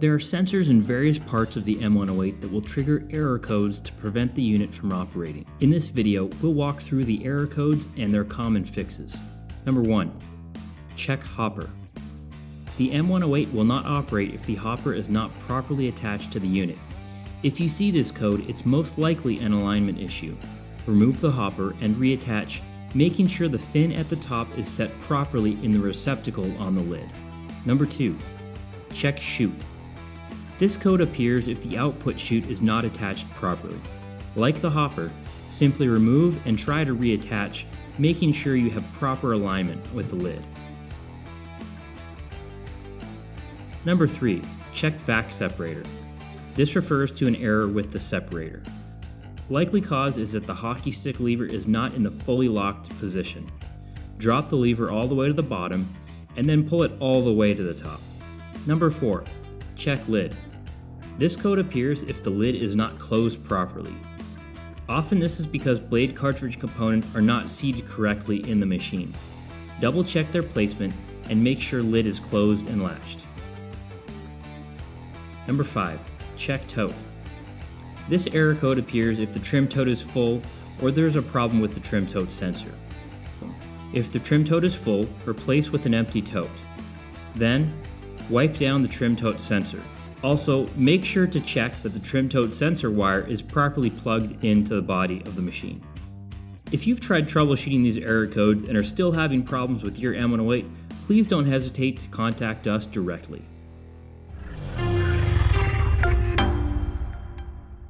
There are sensors in various parts of the M108 that will trigger error codes to prevent the unit from operating. In this video, we'll walk through the error codes and their common fixes. Number 1. Check hopper. The M108 will not operate if the hopper is not properly attached to the unit. If you see this code, it's most likely an alignment issue. Remove the hopper and reattach, making sure the fin at the top is set properly in the receptacle on the lid. Number 2. Check chute. This code appears if the output chute is not attached properly. Like the hopper, simply remove and try to reattach, making sure you have proper alignment with the lid. Number 3. Check vac separator. This refers to an error with the separator. Likely cause is that the hockey stick lever is not in the fully locked position. Drop the lever all the way to the bottom and then pull it all the way to the top. Number 4. Check lid. This code appears if the lid is not closed properly. Often this is because blade cartridge components are not seated correctly in the machine. Double check their placement and make sure lid is closed and latched. Number 5. Check tote. This error code appears if the trim tote is full or there's a problem with the trim tote sensor. If the trim tote is full, replace with an empty tote. Then, wipe down the trim tote sensor. Also, make sure to check that the trim tote sensor wire is properly plugged into the body of the machine. If you've tried troubleshooting these error codes and are still having problems with your M108, please don't hesitate to contact us directly.